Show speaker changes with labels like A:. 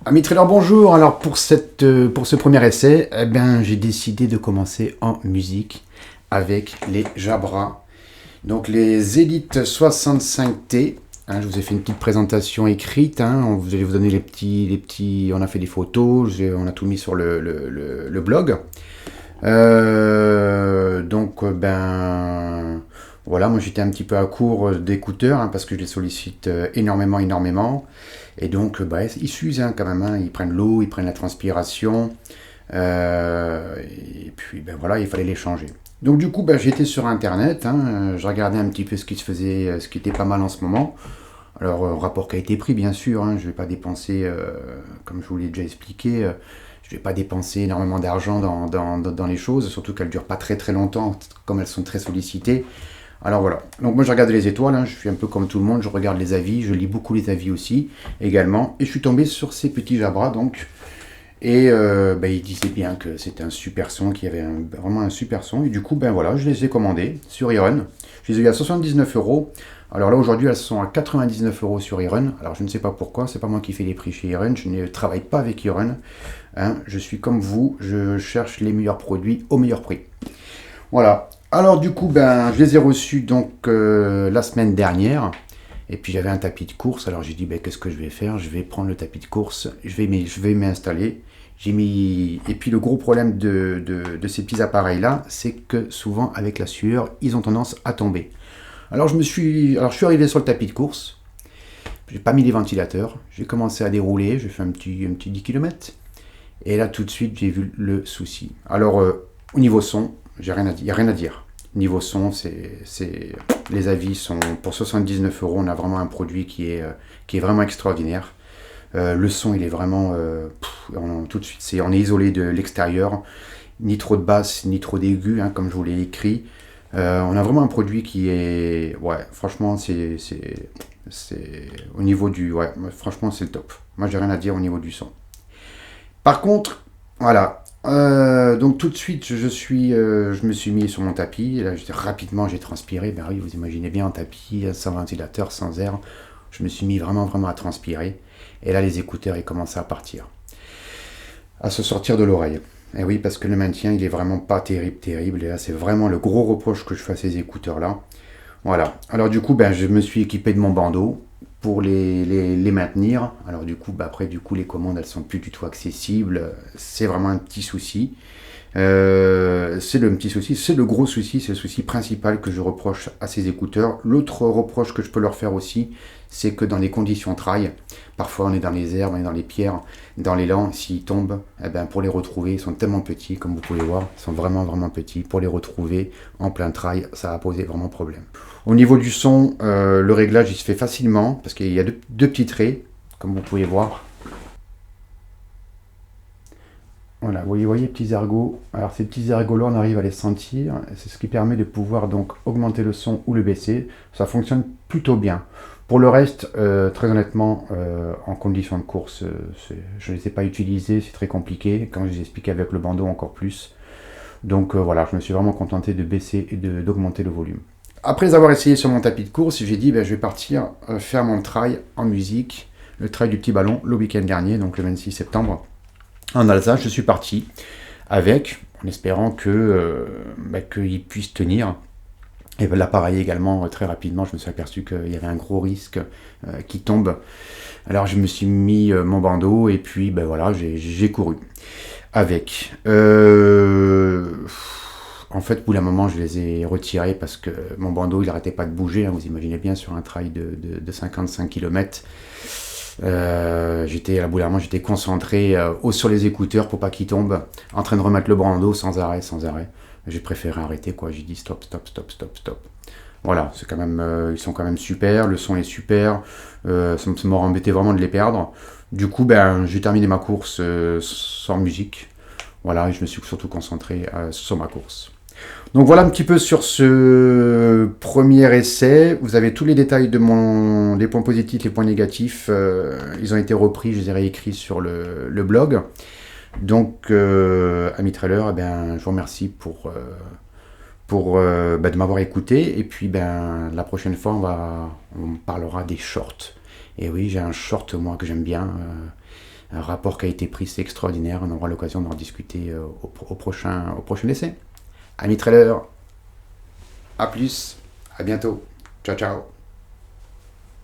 A: Amis traders, bonjour. Alors pour ce premier essai, j'ai décidé de commencer en musique avec les Jabra. Donc les Elite 65T. Je vous ai fait une petite présentation écrite. Vous allez vous donner les petits. On a fait des photos. On a tout mis sur le blog. Voilà, moi j'étais un petit peu à court d'écouteurs parce que je les sollicite énormément. Et donc ils s'usent quand même, ils prennent l'eau, ils prennent la transpiration. Et puis voilà, il fallait les changer. Donc du coup j'étais sur internet, je regardais un petit peu ce qui se faisait, ce qui était pas mal en ce moment. Alors rapport qualité-prix bien sûr, je ne vais pas dépenser, comme je vous l'ai déjà expliqué, je ne vais pas dépenser énormément d'argent dans les choses, surtout qu'elles ne durent pas très longtemps, comme elles sont très sollicitées. Alors voilà, donc moi je regarde les étoiles, je suis un peu comme tout le monde, je regarde les avis, je lis beaucoup les avis aussi, également, et je suis tombé sur ces petits Jabra, donc, et ils disaient bien que c'était un super son, qu'il y avait vraiment un super son, et du coup, voilà, je les ai commandés sur Iron, je les ai eu à 79€, alors là aujourd'hui elles sont à 99€ sur Iron, alors je ne sais pas pourquoi, c'est pas moi qui fais les prix chez Iron, je ne travaille pas avec Iron, je suis comme vous, je cherche les meilleurs produits au meilleur prix. Voilà. Alors du coup, je les ai reçus donc la semaine dernière. Et puis j'avais un tapis de course. Alors j'ai dit, qu'est-ce que je vais faire? Je vais prendre le tapis de course. Je vais m'installer. Et puis le gros problème de ces petits appareils-là, c'est que souvent avec la sueur, ils ont tendance à tomber. Alors je suis arrivé sur le tapis de course. J'ai pas mis les ventilateurs. J'ai commencé à dérouler. J'ai fait un petit 10 km. Et là tout de suite, j'ai vu le souci. Alors au niveau son, il n'y a rien à dire. Niveau son, les avis sont pour 79€. On a vraiment un produit qui est vraiment extraordinaire. Le son, il est vraiment tout de suite. On est isolé de l'extérieur, ni trop de basse, ni trop d'aigu, comme je vous l'ai écrit. On a vraiment un produit qui est, franchement, c'est au niveau du, franchement, c'est le top. Moi, j'ai rien à dire au niveau du son. Par contre, voilà. Donc tout de suite, je me suis mis sur mon tapis. Et là, rapidement, j'ai transpiré. Oui, vous imaginez bien un tapis sans ventilateur, sans air. Je me suis mis vraiment à transpirer. Et là, les écouteurs, ils commençaient à partir, à se sortir de l'oreille. Et oui, parce que le maintien, il est vraiment pas terrible. Et là, c'est vraiment le gros reproche que je fais à ces écouteurs-là. Voilà. Alors du coup, je me suis équipé de mon bandeau pour les maintenir. Alors du coup, après, les commandes, elles sont plus du tout accessibles. C'est vraiment un petit souci. C'est le petit souci, c'est le gros souci, c'est le souci principal que je reproche à ces écouteurs. L'autre reproche que je peux leur faire aussi, c'est que dans les conditions trail, parfois on est dans les herbes, on est dans les pierres, dans l'élan, s'ils tombent, pour les retrouver, ils sont tellement petits, comme vous pouvez voir, ils sont vraiment petits. Pour les retrouver en plein trail, ça va poser vraiment problème. Au niveau du son, le réglage il se fait facilement, parce qu'il y a deux petits traits, comme vous pouvez voir. Voilà, vous voyez petits ergots. Alors ces petits ergots-là, on arrive à les sentir. C'est ce qui permet de pouvoir donc augmenter le son ou le baisser. Ça fonctionne plutôt bien. Pour le reste, très honnêtement, en conditions de course, je ne les ai pas utilisés, c'est très compliqué. Quand je les expliquais avec le bandeau, encore plus. Donc voilà, je me suis vraiment contenté de baisser et d'augmenter le volume. Après avoir essayé sur mon tapis de course, j'ai dit je vais partir faire mon trail en musique, le trail du petit ballon, le week-end dernier, donc le 26 septembre. En Alsace, je suis parti avec, en espérant qu'il puisse tenir. Et l'appareil également, très rapidement, je me suis aperçu qu'il y avait un gros risque qui tombe. Alors je me suis mis mon bandeau et puis voilà, j'ai couru avec. En fait, au bout d'un moment, je les ai retirés parce que mon bandeau, il n'arrêtait pas de bouger. Vous imaginez bien, sur un trail de 55 km. J'étais concentré sur les écouteurs pour pas qu'ils tombent, en train de remettre le bandeau sans arrêt. J'ai préféré arrêter, j'ai dit stop. Voilà, c'est quand même, ils sont quand même super, le son est super, ça m'aurait embêté vraiment de les perdre. Du coup, j'ai terminé ma course sans musique. Voilà, et je me suis surtout concentré sur ma course. Donc voilà un petit peu sur ce premier essai. Vous avez tous les détails de les points positifs, les points négatifs. Ils ont été repris, je les ai réécrits sur le blog. Donc, amis trailers, je vous remercie pour de m'avoir écouté. Et puis, la prochaine fois, on parlera des shorts. Et oui, j'ai un short, moi, que j'aime bien. un rapport qualité-prix, c'est extraordinaire. On aura l'occasion d'en discuter au prochain essai. Amis traders, à plus, à bientôt. Ciao, ciao.